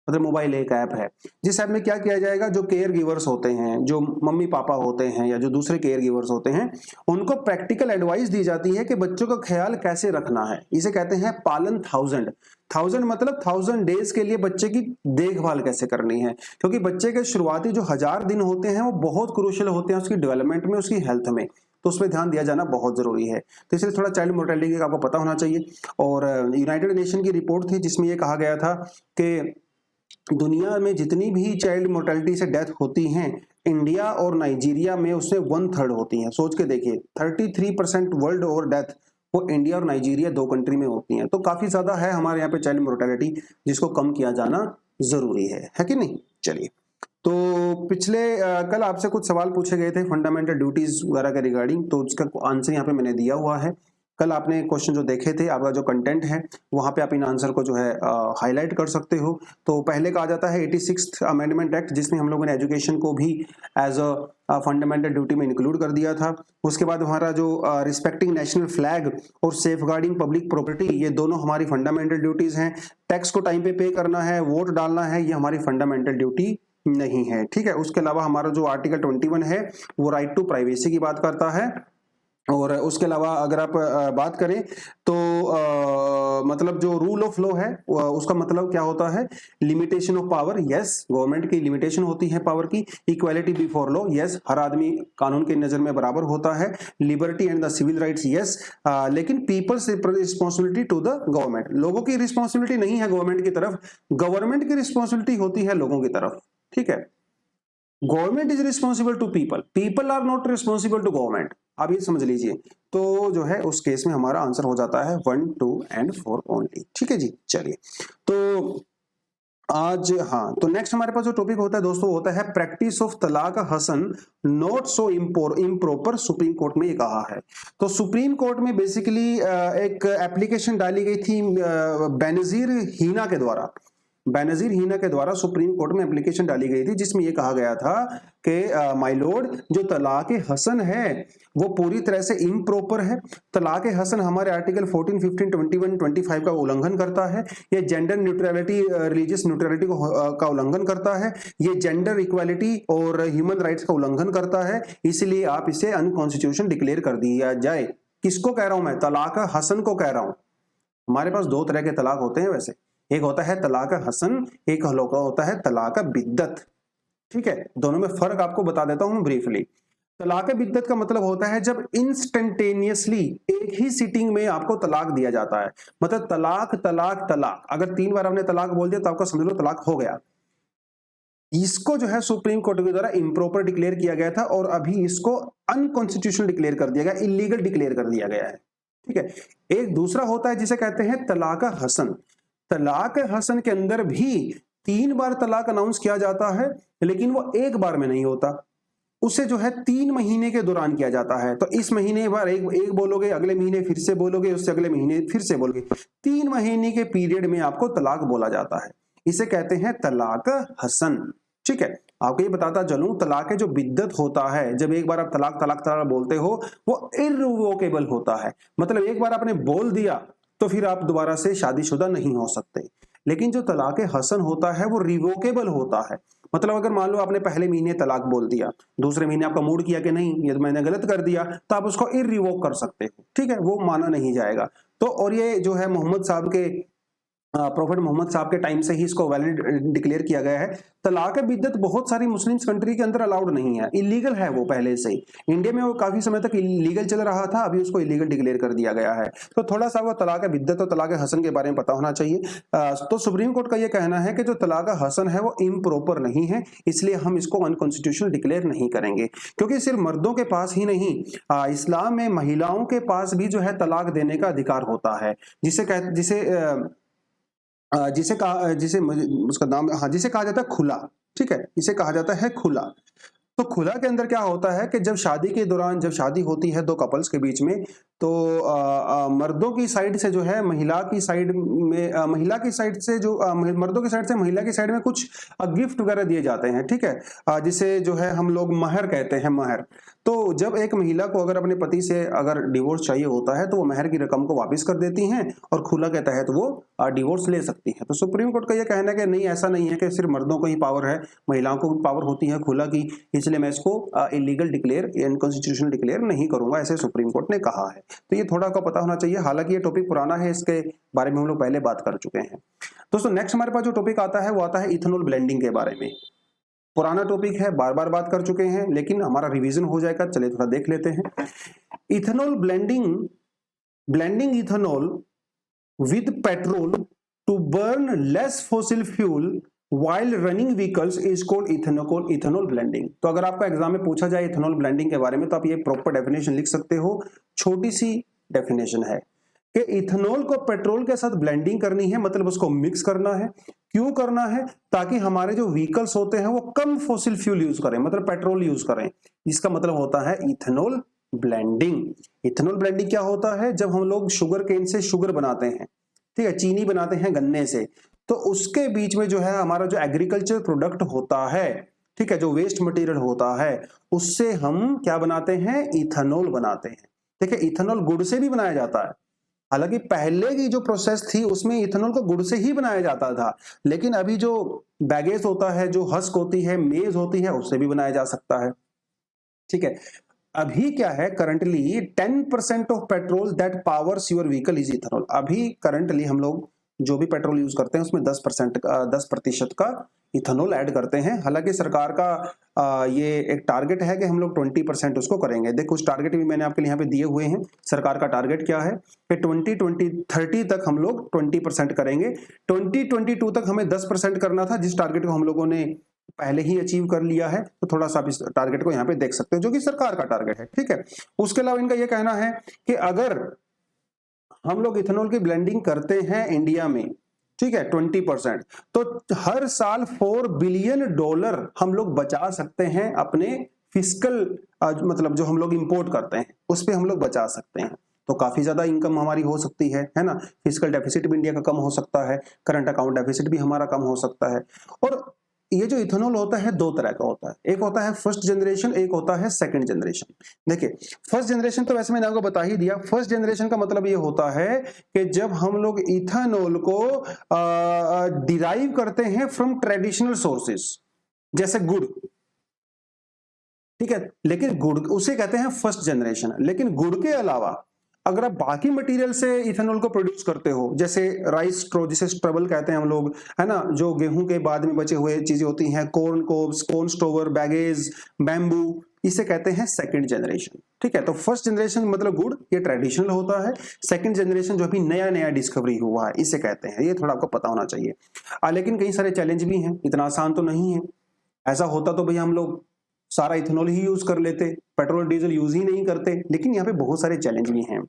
मतलब मोबाइल एक ऐप है। जिस ऐप में क्या किया जाएगा, जो केयर गिवर्स होते हैं, जो मम्मी पापा होते हैं या जो दूसरे केयर गिवर्स होते हैं, उनको प्रैक्टिकल एडवाइस दी जाती है कि बच्चों का ख्याल कैसे रखना है। इसे कहते हैं पालन 1000। 1000 मतलब 1000 डेज के लिए बच्चे की देखभाल कैसे करनी है, क्योंकि बच्चे के शुरुआती जो 1000 दिन होते हैं वो बहुत क्रूशियल होते हैं उसकी डेवलपमेंट में, उसकी हेल्थ में, तो उसमें ध्यान दिया जाना बहुत जरूरी है। तो इसलिए थोड़ा चाइल्ड मोर्टेलिटी का आपको पता होना चाहिए। और यूनाइटेड नेशन की रिपोर्ट थी जिसमें यह कहा गया था कि दुनिया में जितनी भी चाइल्ड मोर्टेलिटी से डेथ होती हैं, इंडिया और नाइजीरिया में उससे 1/3 होती हैं। सोच के देखिए, 33% वर्ल्ड ओवर डेथ वो इंडिया और नाइजीरिया 2 कंट्री में होती हैं। तो काफी ज्यादा है हमारे यहाँ पे चाइल्ड मोर्टेलिटी, जिसको कम किया जाना जरूरी है कि नहीं। चलिए, तो पिछले कल आपसे कुछ सवाल पूछे गए थे फंडामेंटल ड्यूटीज वगैरह के रिगार्डिंग, तो उसका आंसर यहाँ पे मैंने दिया हुआ है। कल आपने क्वेश्चन जो देखे थे, आपका जो कंटेंट है वहां पे आप इन आंसर को जो है हाईलाइट कर सकते हो। तो पहले कहा जाता है 86th अमेंडमेंट एक्ट, जिसमें हम लोगों ने एजुकेशन को भी एज अ फंडामेंटल ड्यूटी में इंक्लूड कर दिया था। उसके बाद हमारा जो रिस्पेक्टिंग नेशनल फ्लैग और सेफगार्डिंग पब्लिक प्रॉपर्टी, ये दोनों हमारी फंडामेंटल ड्यूटीज हैं। टैक्स को टाइम पे करना है, वोट डालना है, ये हमारी फंडामेंटल ड्यूटी नहीं है, ठीक है। उसके अलावा हमारा जो आर्टिकल 21 है वो राइट टू प्राइवेसी की बात करता है। और उसके अलावा अगर आप बात करें तो मतलब जो रूल ऑफ लॉ है उसका मतलब क्या होता है, limitation of power, yes, government की लिमिटेशन होती है पावर की। इक्वालिटी बिफोर लॉ, यस, हर आदमी कानून की नजर में बराबर होता है। Liberty and the civil rights, yes, लेकिन people's responsibility to the government, लोगों की रिस्पॉन्सिबिलिटी नहीं है गवर्नमेंट की तरफ, गवर्नमेंट की रिस्पॉन्सिबिलिटी होती है लोगों की तरफ, ठीक है। Government is responsible to people, people are not responsible to government, आप ये समझ लीजिए। तो जो है उस केस में हमारा आंसर हो जाता है 1, 2 एंड 4 ओनली, ठीक है जी। चलिए, तो आज तो नेक्स्ट हमारे पास जो टॉपिक होता है दोस्तों, होता है प्रैक्टिस ऑफ तलाक हसन not so improper, supreme court में ये कहा है। तो सुप्रीम कोर्ट में बेसिकली एक एप्लीकेशन डाली गई थी बेनजीर हीना के द्वारा। बेनजीर हीना के द्वारा सुप्रीम कोर्ट में एप्लीकेशन डाली गई थी जिसमें यह कहा गया था कि माय लॉर्ड, जो तलाक हसन है वो पूरी तरह से इम्प्रॉपर है। तलाक हसन हमारे आर्टिकल 14, 15, 21, 25 का उल्लंघन करता है। ये जेंडर न्यूट्रलिटी, रिलीजियस न्यूट्रलिटी का उल्लंघन करता है। ये जेंडर इक्वालिटी और ह्यूमन राइट्स का उल्लंघन करता है। इसलिए आप इसे अनकॉन्स्टिट्यूशनल डिक्लेयर कर दिया जाए। किसको कह रहा हूं मैं? तलाक हसन को कह रहा हूं। हमारे पास 2 तरह के तलाक होते हैं वैसे, एक होता है तलाक हसन, एक होता है तलाक बिद्दत, ठीक है। दोनों में फर्क आपको बता देता हूं ब्रीफली। तलाक बिद्दत का मतलब होता है जब इंस्टेंटेनियसली एक ही सिटिंग में आपको तलाक दिया जाता है। मतलब तलाक तलाक तलाक, अगर 3 बार आपने तलाक बोल दिया तो आपका समझ लो तलाक हो गया। इसको जो है सुप्रीम कोर्ट के द्वारा इम्प्रॉपर डिक्लेयर किया गया था और अभी इसको अनकॉन्स्टिट्यूशनल डिक्लेयर कर दिया गया, इलीगल डिक्लेयर कर दिया गया है, ठीक है। एक दूसरा होता है जिसे कहते हैं तलाक हसन। तलाक हसन के अंदर भी 3 बार तलाक अनाउंस किया जाता है, लेकिन वो एक बार में नहीं होता, उसे जो है 3 महीने के दौरान किया जाता है। तो इस महीने बार एक बोलोगे, अगले महीने फिर से बोलोगे, उससे अगले महीने फिर से बोलोगे, 3 महीने के पीरियड में आपको तलाक बोला जाता है। इसे कहते हैं तलाक हसन, ठीक है, आपको ये बताता चलूं, तलाक जो बिद्दत होता है, जब एक बार आप तलाक तलाक तलाक बोलते हो, वो इर्रिवोकेबल होता है। मतलब एक बार आपने बोल दिया तो फिर आप दोबारा से शादीशुदा नहीं हो सकते। लेकिन जो तलाक हसन होता है वो रिवोकेबल होता है। मतलब अगर मान लो आपने पहले महीने तलाक बोल दिया, दूसरे महीने आपका मूड किया कि नहीं ये तो मैंने गलत कर दिया, तो आप उसको इर्रिवोक कर सकते हो। ठीक है, वो माना नहीं जाएगा। तो और ये जो है मोहम्मद साहब के प्रॉफेट मोहम्मद साहब के टाइम से ही इसको वैलिड डिक्लेयर किया गया है। तलाक बिद्दत बहुत सारी मुस्लिम कंट्री के अंदर अलाउड नहीं है, इलीगल है वो पहले से ही। इंडिया में वो काफी समय तक इलीगल चल रहा था, अभी उसको इलीगल डिक्लेयर कर दिया गया है। तो थोड़ा सा वो तलाक बिद्दत और तलाक हसन के बारे में पता होना चाहिए। तो सुप्रीम कोर्ट का ये कहना है कि जो तलाक हसन है वो इम्प्रॉपर नहीं है, इसलिए हम इसको अनकॉन्स्टिट्यूशनल डिक्लेयर नहीं करेंगे। क्योंकि सिर्फ मर्दों के पास ही नहीं, इस्लाम में महिलाओं के पास भी जो है तलाक देने का अधिकार होता है, उसका नाम, हाँ, जिसे कहा जाता है खुला। ठीक है, इसे कहा जाता है खुला। तो खुला के अंदर क्या होता है कि जब शादी के दौरान, जब शादी होती है दो कपल्स के बीच में, तो मर्दों की साइड से जो है महिला की साइड में, महिला की साइड से जो मर्दों की साइड से महिला की साइड में कुछ गिफ्ट वगैरह दिए जाते हैं। ठीक है, जिसे जो है हम लोग महर कहते हैं, महर। तो जब एक महिला को अगर अपने पति से अगर डिवोर्स चाहिए होता है तो वो महर की रकम को वापस कर देती हैं और खुला के तहत वो डिवोर्स ले सकती है। तो सुप्रीम कोर्ट का ये कहना है कि नहीं, ऐसा नहीं है कि सिर्फ मर्दों को ही पावर है, महिलाओं को भी पावर होती है खुला की, इसलिए मैं इसको इलीगल डिक्लेयर, अनकॉन्स्टिट्यूशनल डिक्लेयर नहीं करूंगा, ऐसे सुप्रीम कोर्ट ने कहा है। तो ये थोड़ा आपको पता होना चाहिए। हालांकि ये टॉपिक पुराना है, इसके बारे में हम लोग पहले बात कर चुके हैं। दोस्तों नेक्स्ट हमारे पास जो टॉपिक आता है वो आता है इथेनॉल ब्लेंडिंग के बारे में। पुराना टॉपिक है, बार बार बात कर चुके हैं, लेकिन हमारा रिवीजन हो जाएगा। चलिए थोड़ा देख लेते हैं। Ethanol blending ethanol with petrol to burn less fossil fuel while running vehicles is called ethanol blending. तो अगर आपका एग्जाम में पूछा जाए इथेनॉल ब्लेंडिंग के बारे में तो आप ये प्रॉपर डेफिनेशन लिख सकते हो। छोटी सी डेफिनेशन है कि इथेनॉल को पेट्रोल के साथ ब्लेंडिंग करनी है, मतलब उसको मिक्स करना है। क्यों करना है? ताकि हमारे जो व्हीकल्स होते हैं वो कम फॉसिल फ्यूल यूज करें, मतलब पेट्रोल यूज करें। इसका मतलब होता है इथेनॉल ब्लेंडिंग। इथेनॉल ब्लेंडिंग क्या होता है? जब हम लोग शुगर केन से शुगर बनाते हैं, ठीक है, चीनी बनाते हैं गन्ने से, तो उसके बीच में जो है हमारा जो एग्रीकल्चर प्रोडक्ट होता है, ठीक है, जो वेस्ट मटेरियल होता है, उससे हम क्या बनाते हैं? इथेनॉल बनाते हैं। देखिए इथेनॉल गुड़ से भी बनाया जाता है। हालांकि पहले की जो प्रोसेस थी उसमें इथेनॉल को गुड़ से ही बनाया जाता था, लेकिन अभी जो बैगेज होता है, जो हस्क होती है, मेज होती है, उससे भी बनाया जा सकता है। ठीक है, अभी क्या है, currently 10% of petrol that powers your vehicle is ethanol. अभी करंटली हम लोग जो भी पेट्रोल यूज करते हैं उसमें 10% का इथेनॉल ऐड करते हैं। हालांकि सरकार का ये एक टारगेट है कि हम लोग 20% उसको करेंगे। देखो कुछ टारगेट भी मैंने आपके लिए यहाँ पे दिए हुए हैं। सरकार का टारगेट क्या है कि 2030 तक हम लोग 20% करेंगे। 2022 तक हमें 10% करना था, जिस टारगेट को हम लोगों ने पहले ही अचीव कर लिया है। तो थोड़ा सा आप इस टारगेट को यहाँ पे देख सकते हो, जो कि सरकार का टारगेट है। ठीक है, उसके अलावा इनका यह कहना है कि अगर हम लोग इथेनॉल की ब्लेंडिंग करते हैं इंडिया में, ठीक है, 20%, तो हर साल $4 बिलियन हम लोग बचा सकते हैं अपने फिस्कल, मतलब जो हम लोग इंपोर्ट करते हैं उस पे हम लोग बचा सकते हैं। तो काफी ज्यादा इनकम हमारी हो सकती है ना। फिस्कल डेफिसिट भी इंडिया का कम हो सकता है, करंट अकाउंट डेफिसिट भी हमारा कम हो सकता है। और ये जो इथेनॉल होता है दो तरह का होता है, एक होता है फर्स्ट जनरेशन, एक होता है सेकंड जनरेशन। देखिए फर्स्ट जनरेशन तो वैसे मैंने आपको बता ही दिया। फर्स्ट जनरेशन का मतलब ये होता है कि जब हम लोग इथेनॉल को डिराइव करते हैं फ्रॉम ट्रेडिशनल सोर्सेस, जैसे गुड़, ठीक है, लेकिन गुड़ उसे कहते हैं फर्स्ट जनरेशन। लेकिन गुड़ के अलावा अगर आप बाकी मटेरियल से इथेनॉल को प्रोड्यूस करते हो, जैसे राइस स्ट्रो, जिसे स्ट्रबल कहते हैं हम लोग, है ना, जो गेहूं के बाद में बचे हुए चीजें होती हैं, corn cobs, corn stover, bagasse, bamboo, इसे कहते हैं सेकंड जनरेशन। ठीक है, तो फर्स्ट जनरेशन मतलब गुड़, ये ट्रेडिशनल होता है। सेकंड जनरेशन जो अभी नया नया डिस्कवरी हुआ है, इसे कहते हैं। ये थोड़ा आपको पता होना चाहिए। लेकिन कई सारे चैलेंज भी हैं, इतना आसान तो नहीं है। ऐसा होता तो भैया हम लोग सारा इथेनॉल ही यूज कर लेते, पेट्रोल डीजल यूज ही नहीं करते। लेकिन यहाँ पे बहुत सारे चैलेंज भी हैं।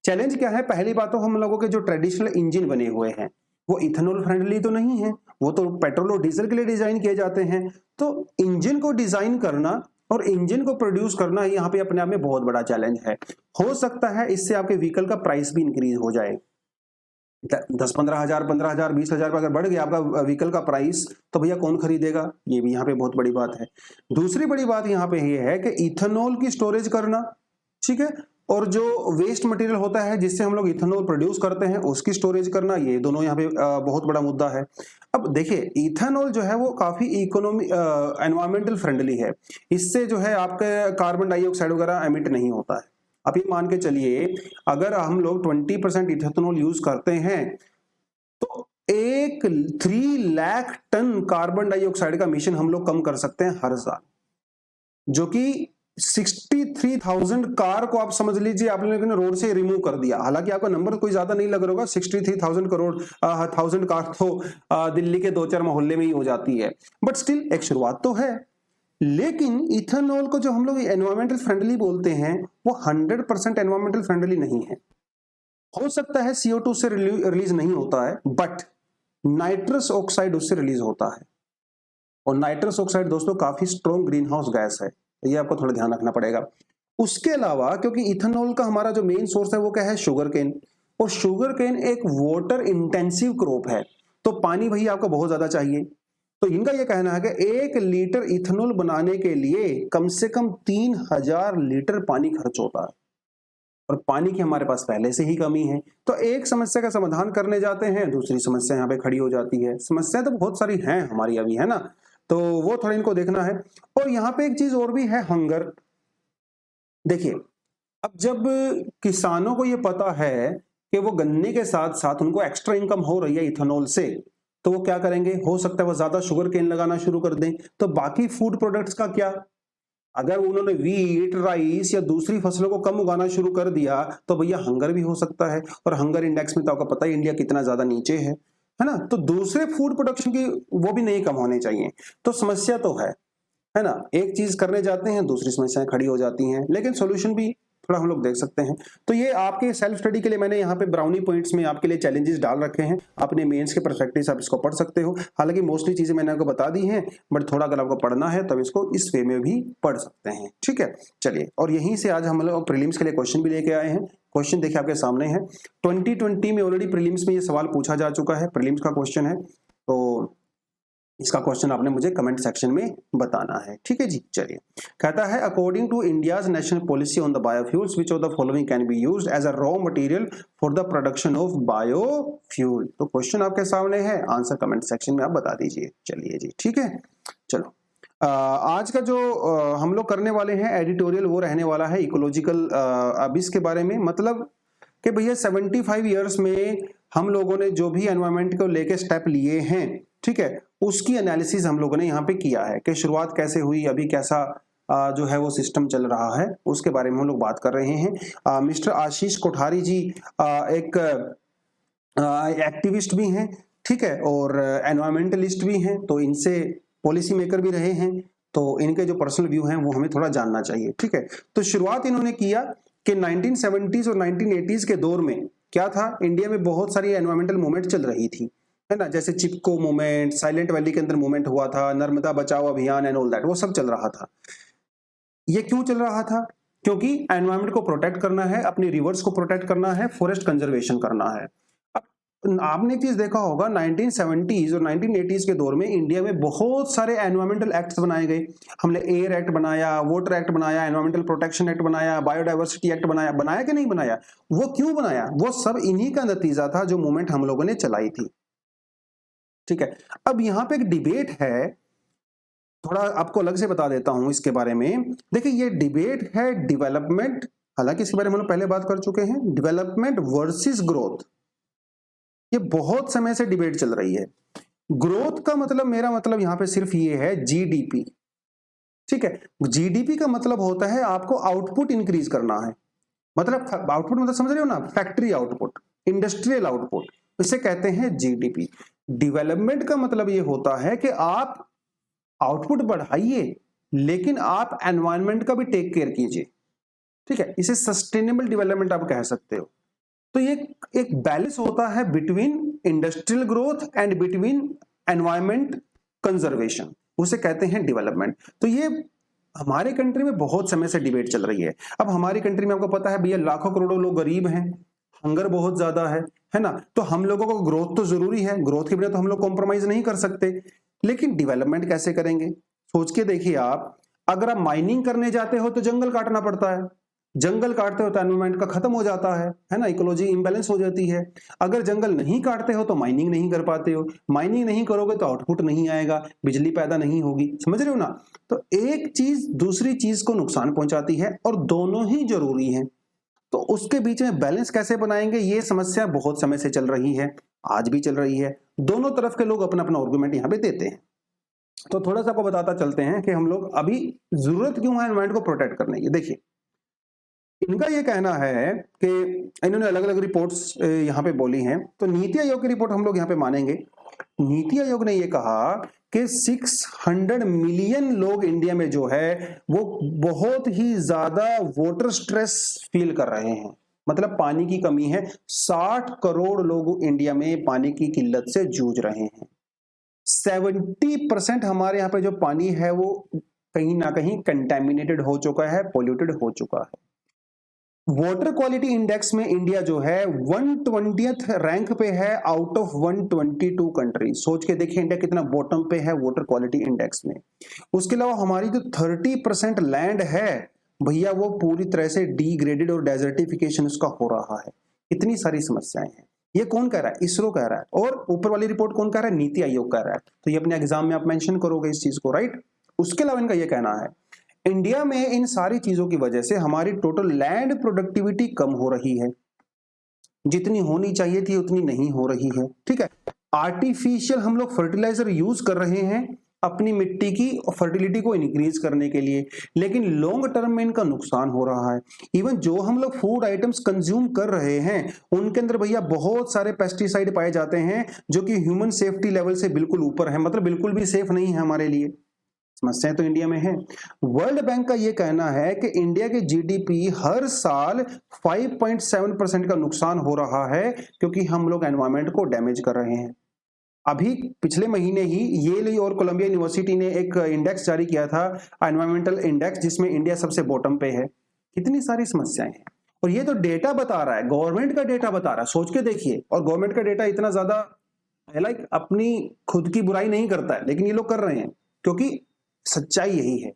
चैलेंज क्या है? पहली बात तो हम लोगों के जो ट्रेडिशनल इंजन बने हुए हैं वो इथेनॉल फ्रेंडली तो नहीं है, वो तो पेट्रोल और डीजल के लिए डिजाइन किए जाते हैं। तो इंजन को डिजाइन करना और इंजन को प्रोड्यूस करना यहाँ पे अपने आप में बहुत बड़ा चैलेंज है। हो सकता है इससे आपके व्हीकल का प्राइस भी इंक्रीज हो जाए। 10-15 हजार 15,000 20,000 पर अगर बढ़ गया आपका व्हीकल का प्राइस, तो भैया कौन खरीदेगा? ये भी यहाँ पे बहुत बड़ी बात है। दूसरी बड़ी बात यहाँ पे ये है कि इथेनॉल की स्टोरेज करना, ठीक है, और जो वेस्ट मटेरियल होता है जिससे हम लोग इथेनॉल प्रोड्यूस करते हैं उसकी स्टोरेज करना, ये दोनों यहाँ पे बहुत बड़ा मुद्दा है। अब देखिए इथेनॉल जो है वो काफी एनवायरमेंटल फ्रेंडली है, इससे जो है आपके कार्बन डाइऑक्साइड वगैरह एमिट नहीं होता है। आप ये मान के चलिए अगर हम लोग 20% इथेनॉल यूज करते हैं तो 3 लाख टन कार्बन डाइऑक्साइड का एमिशन हम लोग कम कर सकते हैं हर साल, जो कि 63,000 कार को आप समझ लीजिए आपने रोड से रिमूव कर दिया। हालांकि आपका नंबर कोई ज्यादा नहीं लग रहा होगा, 63,000 करोड़ 1000 कार तो दिल्ली के 2-4 मोहल्ले में ही हो जाती है, बट स्टिल एक शुरुआत तो है। लेकिन इथेनॉल को जो हम लोग एनवायरमेंटल फ्रेंडली बोलते हैं वो 100% एनवायरमेंटल फ्रेंडली नहीं है। हो सकता है CO2 से रिलीज नहीं होता है, बट नाइट्रस ऑक्साइड उससे रिलीज होता है, और नाइट्रस ऑक्साइड दोस्तों काफी स्ट्रॉन्ग ग्रीन हाउस गैस है, ये आपको थोड़ा ध्यान रखना पड़ेगा। उसके अलावा क्योंकि इथेनॉल का हमारा जो मेन सोर्स है वो क्या है? शुगर केन, और शुगर केन एक वाटर इंटेंसिव क्रॉप है, तो पानी भैया आपको बहुत ज्यादा चाहिए। तो इनका यह कहना है कि 1 लीटर इथेनॉल बनाने के लिए कम से कम 3000 लीटर पानी खर्च होता है, और पानी की हमारे पास पहले से ही कमी है। तो एक समस्या का समाधान करने जाते हैं, दूसरी समस्या यहाँ पे खड़ी हो जाती है। समस्या तो बहुत सारी हैं हमारी अभी, है ना, तो वो थोड़ा इनको देखना है। और यहाँ पे एक चीज और भी है, हंगर। देखिए अब जब किसानों को ये पता है कि वो गन्ने के साथ साथ उनको एक्स्ट्रा इनकम हो रही है इथेनॉल से, तो वो क्या करेंगे? हो सकता है वो ज्यादा शुगर केन लगाना शुरू कर दें। तो बाकी फूड प्रोडक्ट्स का क्या? अगर उन्होंने वीट, राइस या दूसरी फसलों को कम उगाना शुरू कर दिया तो भैया हंगर भी हो सकता है, और हंगर इंडेक्स में तो आपको पता ही इंडिया कितना ज्यादा नीचे है ना। तो दूसरे फूड प्रोडक्शन की वो भी नहीं कम होने चाहिए। तो समस्या तो है ना, एक चीज करने जाते हैं दूसरी समस्याएं खड़ी हो जाती हैं, लेकिन सॉल्यूशन भी थोड़ा हम लोग देख सकते हैं। तो ये आपके सेल्फ स्टडी के लिए मैंने यहाँ पे ब्राउनी पॉइंट्स में आपके लिए चैलेंजेस डाल रखे हैं, अपने मेंस के परस्पेक्टिव से आप इसको पढ़ सकते हो। हालांकि मोस्टली चीजें मैंने आपको बता दी हैं, बट थोड़ा अगर आपको पढ़ना है तब इसको इस वे में भी पढ़ सकते हैं, ठीक है। चलिए, और यहीं से आज हम लोग प्रीलिम्स के लिए क्वेश्चन भी लेके आए हैं। क्वेश्चन देखिए आपके सामने है, 2020 में ऑलरेडी प्रीलिम्स में ये सवाल पूछा जा चुका है, प्रीलिम्स का क्वेश्चन है, तो इसका क्वेश्चन आपने मुझे कमेंट सेक्शन में बताना है, ठीक है जी। चलिए, कहता है according to India's national policy on the biofuels which of the following can be used as a raw material for the production of biofuel. तो क्वेश्चन आपके सामने है, आंसर कमेंट सेक्शन में आप बता दीजिए। चलिए जी, ठीक है। चलो, आज का जो हम लोग करने वाले हैं एडिटोरियल वो रहने वाला है इकोलॉजिकल अबिस के बारे में। मतलब कि भैया 75 ईयर्स में हम लोगों ने जो भी एनवायरमेंट को लेके स्टेप लिए हैं, ठीक है, उसकी एनालिसिस हम लोगों ने यहाँ पे किया है कि शुरुआत कैसे हुई, अभी कैसा जो है वो सिस्टम चल रहा है, उसके बारे में हम लोग बात कर रहे हैं। मिस्टर आशीष कोठारी जी एक एक्टिविस्ट भी हैं, ठीक है, और एनवायरमेंटलिस्ट भी हैं, तो इनसे पॉलिसी मेकर भी रहे हैं, तो इनके जो पर्सनल व्यू हैं वो हमें थोड़ा जानना चाहिए, ठीक है। तो शुरुआत इन्होंने किया कि 1970s और 1980s के दौर में क्या था, इंडिया में बहुत सारी एनवायरमेंटल मूवमेंट चल रही थी, है ना, जैसे चिपको मूवमेंट, साइलेंट वैली के अंदर मूवमेंट हुआ था, नर्मदा बचाओ अभियान एंड ऑल दैट, वो सब चल रहा था। ये क्यों चल रहा था? क्योंकि एनवायरमेंट को प्रोटेक्ट करना है, अपनी रिवर्स को प्रोटेक्ट करना है, फॉरेस्ट कंजर्वेशन करना है। अब आपने एक चीज देखा होगा, 1970s और 1980s के दौर में इंडिया में बहुत सारे एनवायरमेंटल एक्ट्स बनाए गए। हमने एयर एक्ट बनाया, वाटर एक्ट बनाया, एनवायरमेंटल प्रोटेक्शन एक्ट बनाया, बायोडाइवर्सिटी एक्ट बनाया। बनाया कि नहीं बनाया? वो क्यों बनाया? वो सब इन्हीं का नतीजा था जो मूवमेंट हम लोगों ने चलाई थी, ठीक है। अब यहाँ पे एक डिबेट है, थोड़ा आपको अलग से बता देता हूं इसके बारे में। देखिए, ये डिबेट है डेवलपमेंट, हालांकि इसके बारे में हम लोग पहले बात कर चुके हैं, डेवलपमेंट वर्सेस ग्रोथ। ये बहुत समय से डिबेट चल रही है। ग्रोथ का मतलब, मेरा मतलब यहां पे सिर्फ ये है जीडीपी, ठीक है। जीडीपी का मतलब होता है आपको आउटपुट इंक्रीज करना है। मतलब आउटपुट मतलब समझ रहे हो ना, फैक्ट्री आउटपुट, इंडस्ट्रियल आउटपुट, इसे कहते हैं जीडीपी। डेवलपमेंट का मतलब ये होता है कि आप आउटपुट बढ़ाइए लेकिन आप एनवायरनमेंट का भी टेक केयर कीजिए, ठीक है। इसे सस्टेनेबल डेवलपमेंट आप कह सकते हो। तो ये एक बैलेंस होता है between industrial growth and between environment conservation, उसे कहते हैं डेवलपमेंट। तो ये हमारे कंट्री में बहुत समय से डिबेट चल रही है। अब हमारी कंट्री में आपको पता है भैया लाखों करोड़ों लोग गरीब हैं, हंगर बहुत ज्यादा है, है ना। तो हम लोगों को ग्रोथ तो जरूरी है, ग्रोथ के बिना तो हम लोग कॉम्प्रोमाइज नहीं कर सकते, लेकिन डेवलपमेंट कैसे करेंगे? सोच के देखिए आप, अगर आप माइनिंग करने जाते हो तो जंगल काटना पड़ता है, जंगल काटते हो तो एनवायरमेंट का खत्म हो जाता है ना, इकोलॉजी इंबैलेंस हो जाती है। अगर जंगल नहीं काटते हो तो माइनिंग नहीं कर पाते हो, माइनिंग नहीं करोगे तो आउटपुट नहीं आएगा, बिजली पैदा नहीं होगी, समझ रहे हो ना। तो एक चीज दूसरी चीज को नुकसान पहुंचाती है और दोनों ही जरूरी हैं। तो उसके बीच में बैलेंस कैसे बनाएंगे, ये समस्या बहुत समय से चल रही है, आज भी चल रही है। दोनों तरफ के लोग अपना अपना आर्गुमेंट यहाँ पे देते हैं। तो थोड़ा सा आपको बताता चलते हैं कि हम लोग अभी जरूरत क्यों है एनवायरमेंट को प्रोटेक्ट करने की। देखिए, इनका ये कहना है कि इन्होंने अलग अलग रिपोर्ट्स यहाँ पे बोली हैं, तो नीति आयोग की रिपोर्ट हम लोग यहाँ पे मानेंगे। नीति आयोग ने ये कहा कि 600 मिलियन लोग इंडिया में जो है वो बहुत ही ज्यादा वाटर स्ट्रेस फील कर रहे हैं, मतलब पानी की कमी है। 60 करोड़ लोग इंडिया में पानी की किल्लत से जूझ रहे हैं। 70% हमारे यहाँ पे जो पानी है वो कहीं ना कहीं कंटेमिनेटेड हो चुका है, पोल्यूटेड हो चुका है। वाटर क्वालिटी इंडेक्स में इंडिया जो है 120th रैंक पे है आउट ऑफ 122 कंट्री। सोच के देखिए इंडिया कितना बॉटम पे है वाटर क्वालिटी इंडेक्स में। उसके अलावा हमारी जो 30% लैंड है भैया वो पूरी तरह से डिग्रेडेड और डेजर्टिफिकेशन उसका हो रहा है। इतनी सारी समस्याएं हैं। ये कौन कह रहा है? इसरो कह रहा है। और ऊपर वाली रिपोर्ट कौन कह रहा है? नीति आयोग कह रहा है। तो ये अपने एग्जाम में आप मेंशन करोगे इस चीज को, राइट। उसके अलावा इनका ये कहना है इंडिया में इन सारी चीजों की वजह से हमारी टोटल लैंड प्रोडक्टिविटी कम हो रही है, जितनी होनी चाहिए थी उतनी नहीं हो रही है, ठीक है। आर्टिफिशियल हम लोग फर्टिलाइजर यूज कर रहे हैं अपनी मिट्टी की फर्टिलिटी को इंक्रीज करने के लिए, लेकिन लॉन्ग टर्म में इनका नुकसान हो रहा है। इवन जो हम लोग फूड आइटम्स कंज्यूम कर रहे हैं उनके अंदर भैया बहुत सारे पेस्टिसाइड पाए जाते हैं जो कि ह्यूमन सेफ्टी लेवल से बिल्कुल ऊपर है, मतलब बिल्कुल भी सेफ नहीं है हमारे लिए। समस्याएं तो इंडिया में है। वर्ल्ड बैंक का यह कहना है कि इंडिया के जीडीपी हर साल 5.7% का नुकसान हो रहा है क्योंकि हम लोग एनवायरमेंट को डैमेज कर रहे हैं। अभी पिछले महीने ही येल और कोलंबिया यूनिवर्सिटी ने एक इंडेक्स जारी किया था, एनवायरमेंटल इंडेक्स, जिसमें इंडिया सबसे बॉटम पे है। कितनी सारी समस्याएं हैं और ये तो डेटा बता रहा है, गवर्नमेंट का डेटा बता रहा है। सोच के देखिए, और गवर्नमेंट का डेटा इतना ज्यादा लाइक अपनी खुद की बुराई नहीं करता है, लेकिन ये लोग कर रहे हैं क्योंकि सच्चाई यही है।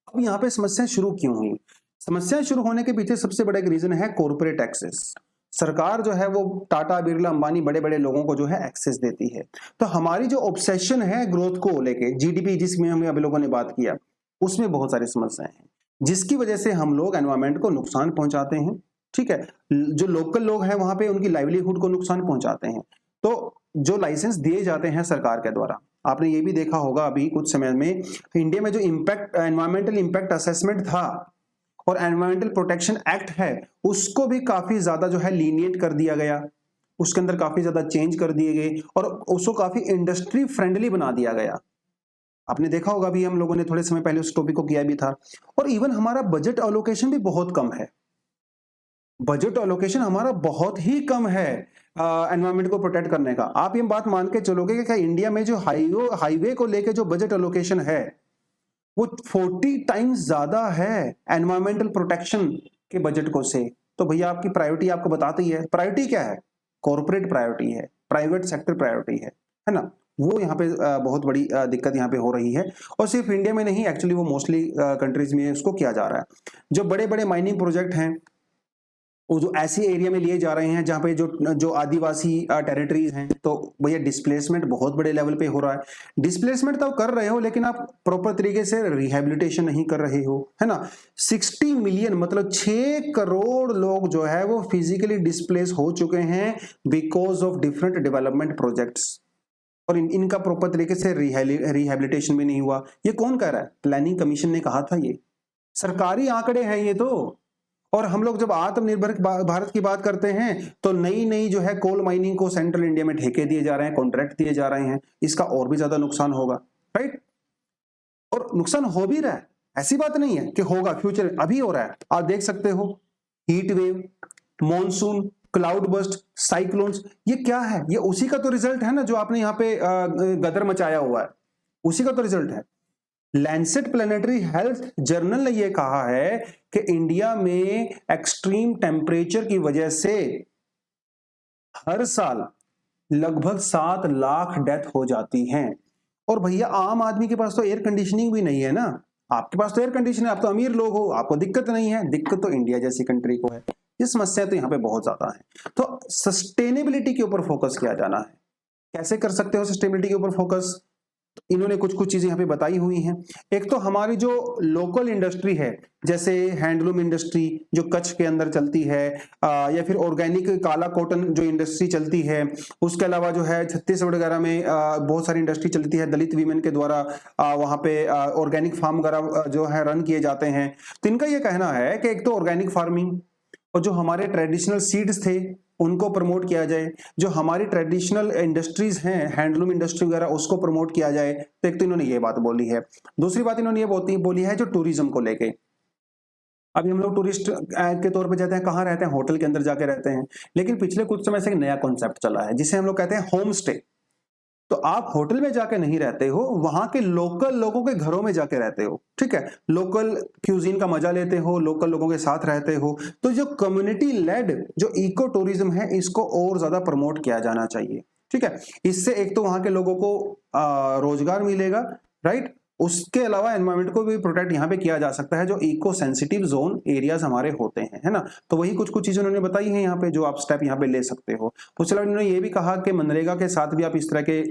अब यहाँ पे समस्या शुरू क्यों हुई? समस्या शुरू होने के पीछे सबसे बड़ा एक रीजन है कॉर्पोरेट एक्सेस। सरकार जो है वो टाटा, बिरला, अंबानी बड़े बड़े लोगों को जो है एक्सेस देती है। तो हमारी जो ऑब्सेशन है ग्रोथ को लेके, जीडीपी जिसमें हम अभी लोगों ने बात किया, उसमें बहुत सारी समस्याएं हैं जिसकी वजह से हम लोग एनवायरमेंट को नुकसान पहुंचाते हैं, ठीक है। जो लोकल लोग हैं वहां पे उनकी लाइवलीहुड को नुकसान पहुंचाते हैं। तो जो लाइसेंस दिए जाते हैं सरकार के द्वारा, आपने ये भी देखा होगा अभी कुछ समय में इंडिया में जो इम्पैक्ट एनवायरमेंटल इम्पैक्ट असेसमेंट था और एनवायरमेंटल प्रोटेक्शन एक्ट है उसको भी काफी ज्यादा जो है लीनियंट कर दिया गया, उसके अंदर काफी ज्यादा चेंज कर दिए गए और उसको काफी इंडस्ट्री फ्रेंडली बना दिया गया। आपने देखा होगा भी, हम लोगों ने थोड़े समय पहले उस टॉपिक को किया भी था। और इवन हमारा बजट एलोकेशन भी बहुत कम है, बजट एलोकेशन हमारा बहुत ही कम है एनवायरमेंट को प्रोटेक्ट करने का। आप ये बात मान के चलोगे कि क्या इंडिया में जो हाईवे को लेके जो बजट एलोकेशन है वो 40 टाइम्स ज्यादा है एनवायरमेंटल प्रोटेक्शन के बजट को से। तो भैया आपकी प्रायोरिटी आपको बताती है, प्रायोरिटी क्या है? कॉर्पोरेट प्रायोरिटी है, प्राइवेट सेक्टर प्रायोरिटी है ना। वो यहाँ पे बहुत बड़ी दिक्कत यहाँ पे हो रही है। और सिर्फ इंडिया में नहीं, एक्चुअली वो मोस्टली कंट्रीज में इसको किया जा रहा है। जो बड़े बड़े माइनिंग प्रोजेक्ट हैं वो जो ऐसे एरिया में लिए जा रहे हैं जहां पे जो आदिवासी टेरिटरीज हैं, तो भैया डिस्प्लेसमेंट बहुत बड़े लेवल पे हो रहा है। डिस्प्लेसमेंट तो कर रहे हो लेकिन आप प्रॉपर तरीके से रिहेबिलिटेशन नहीं कर रहे हो, है ना। 60 मिलियन मतलब 6 करोड़ लोग जो है वो फिजिकली डिस्प्लेस हो चुके हैं because of different development projects, और इनका प्रॉपर तरीके से रिहेबिलिटेशन भी नहीं हुआ। ये कौन कह रहा है? प्लानिंग कमीशन ने कहा था, ये सरकारी आंकड़े हैं ये तो। और हम लोग जब आत्मनिर्भर भारत की बात करते हैं तो नई नई जो है कोल माइनिंग को सेंट्रल इंडिया में ठेके दिए जा रहे हैं, कॉन्ट्रैक्ट दिए जा रहे हैं, इसका और भी ज्यादा नुकसान होगा, राइट। और नुकसान हो भी रहा है, ऐसी बात नहीं है कि होगा, फ्यूचर अभी हो रहा है। आप देख सकते हो heat wave, monsoon, cloud burst, cyclones, ये क्या है? ये उसी का तो रिजल्ट है ना जो आपने यहाँ पे गदर मचाया हुआ है, उसी का तो रिजल्ट है। लैंसेट प्लेनेटरी हेल्थ जर्नल ने यह कहा है कि इंडिया में एक्सट्रीम टेम्परेचर की वजह से हर साल लगभग 7 लाख डेथ हो जाती हैं। और भैया आम आदमी के पास तो एयर कंडीशनिंग भी नहीं है ना। आपके पास तो एयर कंडीशनिंग है, आप तो अमीर लोग हो, आपको दिक्कत नहीं है। दिक्कत तो इंडिया जैसी कंट्री को है। ये समस्या तो यहाँ पे बहुत ज्यादा है। तो सस्टेनेबिलिटी के ऊपर फोकस किया जाना है। कैसे कर सकते हो सस्टेनेबिलिटी के ऊपर फोकस? इन्होंने कुछ कुछ चीजें यहाँ पे बताई हुई हैं। एक तो हमारी जो लोकल इंडस्ट्री है, जैसे हैंडलूम इंडस्ट्री जो कच्छ के अंदर चलती है, या फिर ऑर्गेनिक काला कॉटन जो इंडस्ट्री चलती है, उसके अलावा जो है छत्तीसगढ़ वगैरह में बहुत सारी इंडस्ट्री चलती है दलित वीमेन के द्वारा। वहाँ पे ऑर्गेनिक फार्म वगैरह जो है रन किए जाते हैं। तो इनका ये कहना है कि एक तो ऑर्गेनिक फार्मिंग, और जो हमारे ट्रेडिशनल सीड्स थे उनको प्रमोट किया जाए। जो हमारी ट्रेडिशनल इंडस्ट्रीज हैं, हैंडलूम इंडस्ट्री वगैरह, उसको प्रमोट किया जाए। तो एक तो इन्होंने ये बात बोली है। दूसरी बात इन्होंने ये बोली है जो टूरिज्म को लेके। अभी हम लोग टूरिस्ट के तौर पे जाते हैं, कहाँ रहते हैं? होटल के अंदर जाके रहते हैं। लेकिन पिछले कुछ समय से एक नया कॉन्सेप्ट चला है जिसे हम लोग कहते हैं होम स्टे। तो आप होटल में जाके नहीं रहते हो, वहां के लोकल लोगों के घरों में जाके रहते हो। ठीक है, लोकल क्यूजीन का मजा लेते हो, लोकल लोगों के साथ रहते हो। तो जो कम्युनिटी लेड जो इको टूरिज्म है, इसको और ज्यादा प्रमोट किया जाना चाहिए। ठीक है, इससे एक तो वहां के लोगों को रोजगार मिलेगा, राइट। उसके अलावा एनवायरमेंट को भी प्रोटेक्ट यहाँ पे किया जा सकता है, जो इको सेंसिटिव जोन एरियाज हमारे होते हैं, है ना। तो वही कुछ कुछ चीजें उन्होंने बताई हैं यहाँ पे, जो आप स्टेप यहाँ पे ले सकते हो। उसके अलावा उन्होंने ये भी कहा कि मनरेगा के साथ भी आप इस तरह के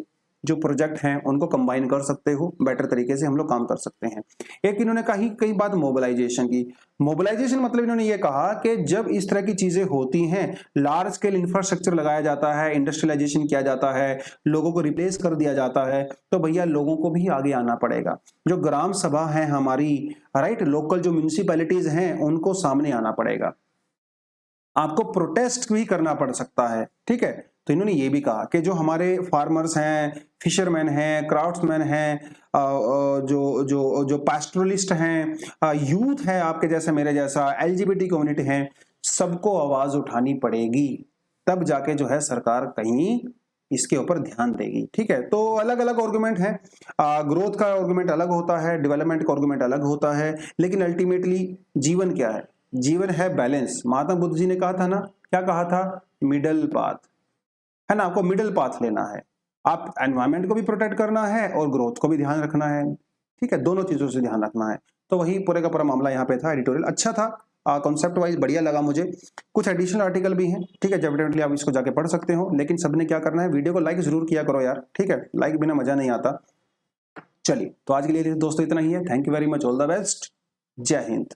जो प्रोजेक्ट हैं उनको कंबाइन कर सकते हो, बेटर तरीके से हम लोग काम कर सकते हैं। एक इन्होंने कई बात मोबिलाइजेशन की। मोबिलाइजेशन मतलब इन्होंने ये कहा कि जब इस तरह की चीजें होती हैं, लार्ज स्केल इंफ्रास्ट्रक्चर लगाया जाता है, इंडस्ट्रियलाइजेशन किया जाता है, लोगों को रिप्लेस कर दिया जाता है, तो भैया लोगों को भी आगे आना पड़ेगा। जो ग्राम सभा है हमारी, राइट, लोकल जो म्यूनिसिपैलिटीज हैं, उनको सामने आना पड़ेगा। आपको प्रोटेस्ट भी करना पड़ सकता है। ठीक है, तो इन्होंने ये भी कहा कि जो हमारे फार्मर्स हैं, फिशरमैन हैं, क्राफ्ट्समैन हैं, जो जो जो पास्टरलिस्ट हैं, यूथ है आपके जैसे मेरे जैसा, एलजीबीटी कम्युनिटी हैं, सबको आवाज उठानी पड़ेगी। तब जाके जो है सरकार कहीं इसके ऊपर ध्यान देगी। ठीक है, तो अलग अलग आर्गुमेंट है। ग्रोथ का आर्गुमेंट अलग होता है, डेवलपमेंट का आर्गुमेंट अलग होता है, लेकिन अल्टीमेटली जीवन क्या है? जीवन है बैलेंस। महात्मा बुद्ध जी ने कहा था ना, क्या कहा था? मिडल पाथ, है ना। आपको मिडल पाथ लेना है। आप एनवायरमेंट को भी प्रोटेक्ट करना है और ग्रोथ को भी ध्यान रखना है। ठीक है, दोनों चीजों से ध्यान रखना है। तो वही पूरे का पूरा मामला यहाँ पे था। एडिटोरियल अच्छा था, कॉन्सेप्ट वाइज बढ़िया लगा मुझे। कुछ एडिशनल आर्टिकल भी हैं, ठीक है, डेफिनेटली आप इसको जाके पढ़ सकते हो। लेकिन सबने क्या करना है, वीडियो को लाइक जरूर किया करो यार। ठीक है, लाइक बिना मजा नहीं आता। चलिए, तो आज के लिए दोस्तों इतना ही है। Thank you very much, all the best, जय हिंद।